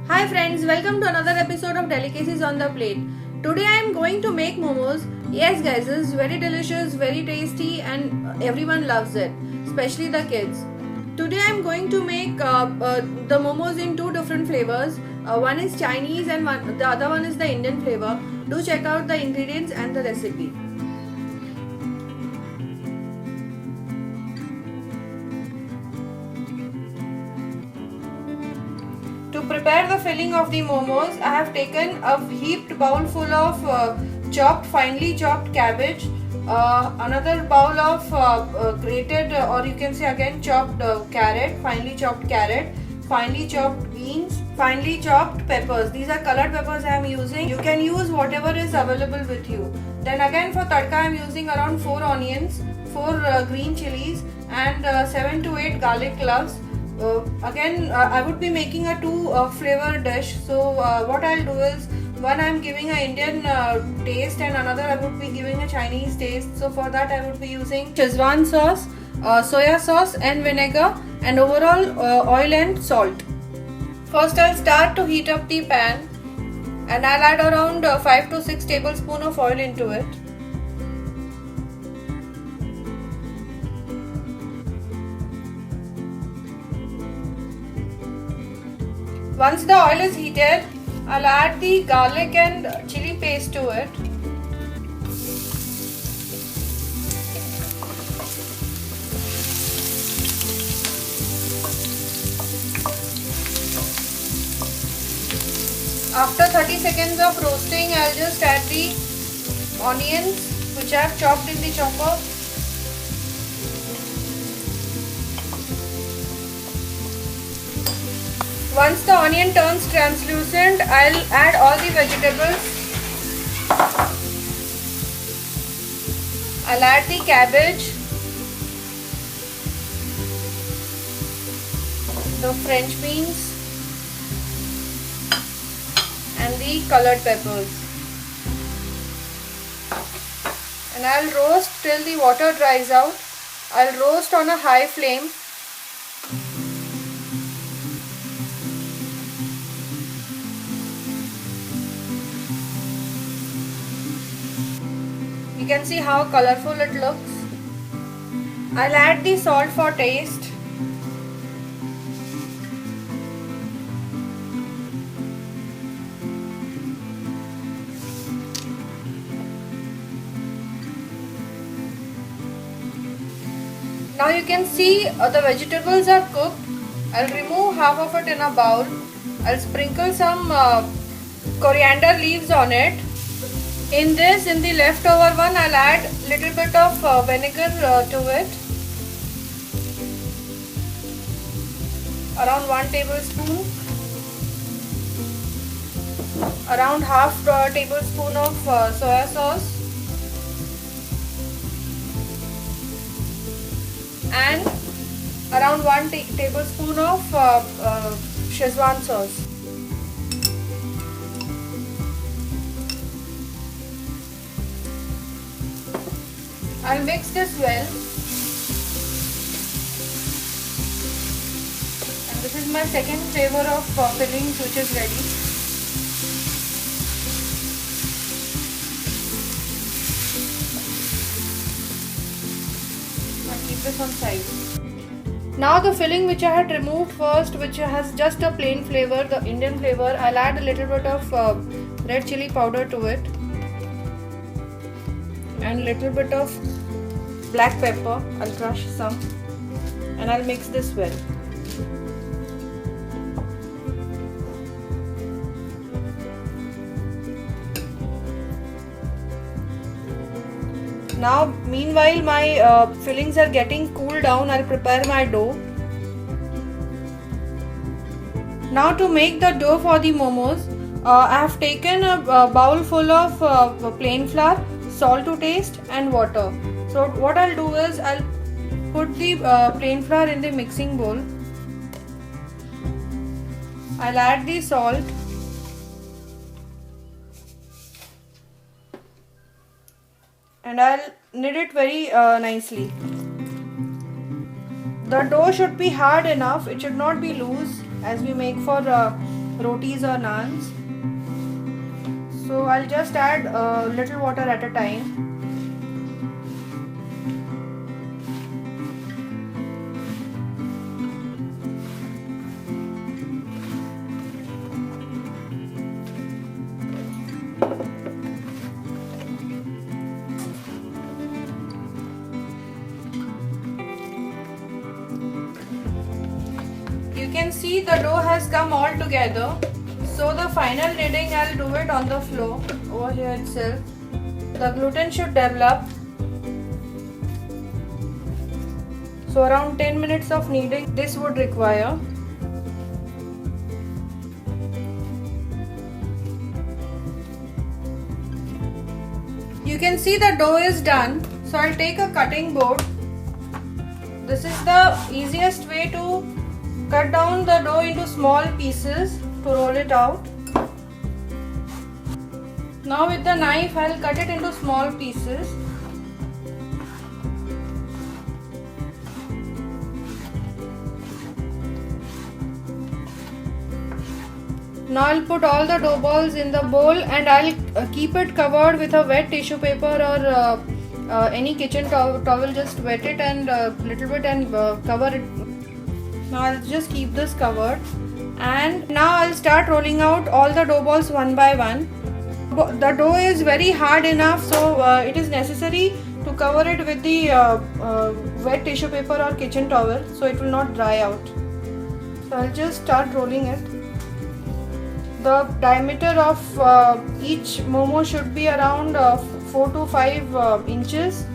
Hi friends, welcome to another episode of Delicacies on the Plate. Today I am going to make momos. Yes guys, this is very delicious, very tasty and everyone loves it, especially the kids. Today I am going to make the momos in two different flavors. One is Chinese and the other one is the Indian flavor. Do check out the ingredients and the recipe. To prepare the filling of the momos, I have taken a heaped bowl full of finely chopped cabbage, another bowl of grated or you can say again chopped carrot, finely chopped beans, finely chopped peppers. These are colored peppers I am using. You can use whatever is available with you. Then again for tadka I am using around 4 onions, 4 green chilies and 7 to 8 garlic cloves. I would be making a two flavor dish. So what I'll do is, one I'm giving an Indian taste and another I would be giving a Chinese taste. So for that I would be using Szechuan sauce, soya sauce and vinegar, and overall oil and salt. First I'll start to heat up the pan and I'll add around 5 to 6 tablespoons of oil into it. Once the oil is heated, I'll add the garlic and chili paste to it. After 30 seconds of roasting, I'll just add the onions which I have chopped in the chopper. Once the onion turns translucent, I'll add all the vegetables. I'll add the cabbage, the French beans and the colored peppers. And I'll roast till the water dries out. I'll roast on a high flame. You can see how colorful it looks. I'll add the salt for taste. Now you can see the vegetables are cooked. I'll remove half of it in a bowl. I'll sprinkle some coriander leaves on it. In the leftover one, I'll add little bit of vinegar to it. Around 1 tablespoon. Around half tablespoon of soya sauce. And around 1 tablespoon of Szechuan sauce. I'll mix this well, and this is my second flavor of fillings which is ready. I'll keep this on side. Now the filling which I had removed first, which has just a plain flavor, the Indian flavor, I'll add a little bit of red chili powder to it and little bit of black pepper. I'll crush some and I'll mix this well. Now meanwhile my fillings are getting cooled down, I'll prepare my dough. Now to make the dough for the momos, I have taken a bowl full of plain flour, salt to taste and water. So what I'll do is I'll put the plain flour in the mixing bowl. I'll add the salt and I'll knead it very nicely. The dough should be hard enough, it should not be loose as we make for rotis or naans. So I'll just add a little water at a time. You can see the dough has come all together. So the final kneading, I'll do it on the floor over here itself. The gluten should develop. So around 10 minutes of kneading this would require. You can see the dough is done. So I'll take a cutting board. This is the easiest way to cut down the dough into small pieces to roll it out. Now with the knife I'll cut it into small pieces. Now I'll put all the dough balls in the bowl and I'll keep it covered with a wet tissue paper or any kitchen towel. Just wet it and little bit and cover it. Now I'll just keep this covered, and now I'll start rolling out all the dough balls one by one. The dough is very hard enough, so it is necessary to cover it with the wet tissue paper or kitchen towel so it will not dry out. So I'll just start rolling it. The diameter of each momo should be around 4 to 5 inches.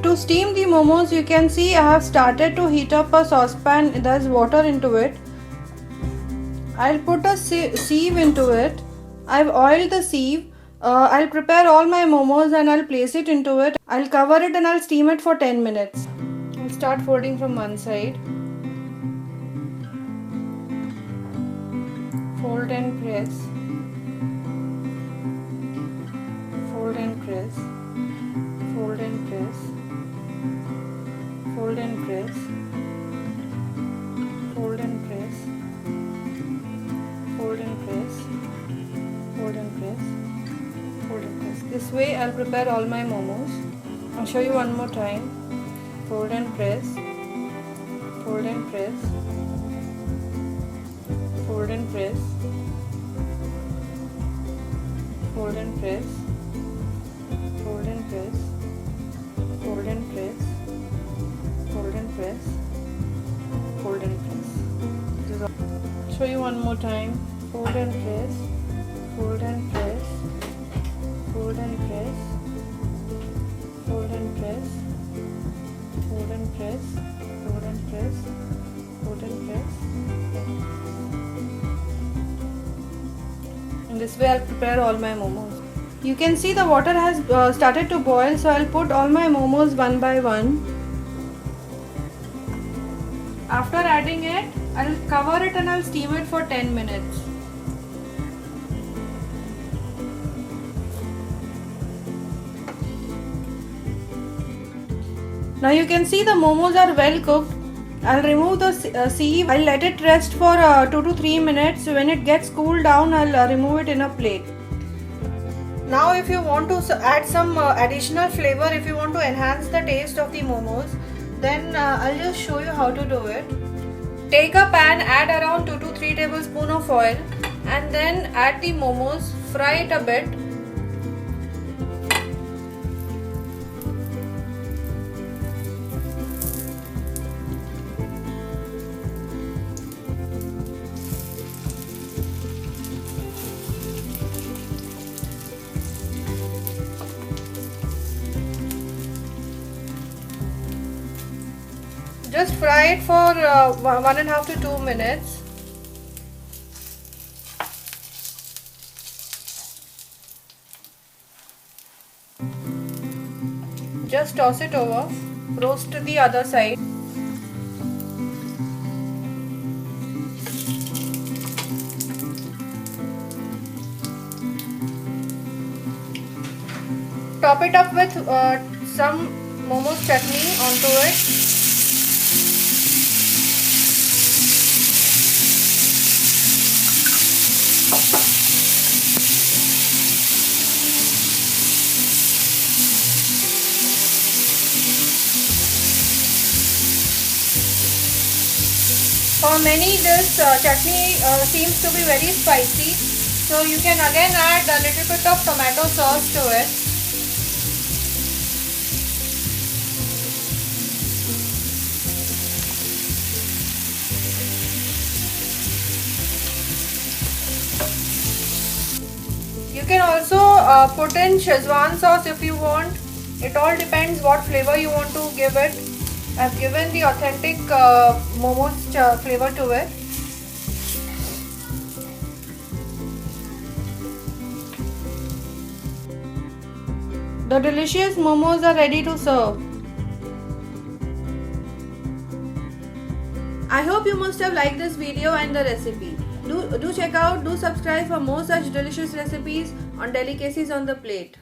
To steam the momos, you can see I have started to heat up a saucepan. There's water into it. I'll put a sieve into it. I've oiled the sieve. I'll prepare all my momos and I'll place it into it. I'll cover it and I'll steam it for 10 minutes. I'll start folding from one side. Fold and press. Fold and press. Fold and press. Fold and press. Fold and press. Fold and press. Fold and press. Fold and press. This way I'll prepare all my momos. I'll show you one more time. Fold and press. Fold and press. Fold and press. Fold and press. Fold and press. Fold and press. Fold and press. Fold and press. Show you one more time. Fold and press. Fold and press. Fold and press. Fold and press. Fold and press. Fold and press. Fold and press. In this way I'll prepare all my momos. You can see the water has started to boil, so I'll put all my momos one by one. After adding it, I'll cover it and I'll steam it for 10 minutes. Now you can see the momos are well cooked. I'll remove the sieve. I'll let it rest for 2 to 3 minutes. When it gets cooled down, I'll remove it in a plate. Now if you want to add some additional flavor, if you want to enhance the taste of the momos, then I'll just show you how to do it. Take a pan, add around 2 to 3 tablespoons of oil and then add the momos, fry it a bit. Just fry it for 1.5 to 2 minutes. Just toss it over. Roast to the other side. Top it up with some momos chutney onto it. For many, this chutney seems to be very spicy, so you can again add a little bit of tomato sauce to it. You can also put in Szechuan sauce if you want. It all depends what flavor you want to give it. I've given the authentic momos flavor to it. The delicious momos are ready to serve. I hope you must have liked this video and the recipe. Do check out, do subscribe for more such delicious recipes on Delicacies on the Plate.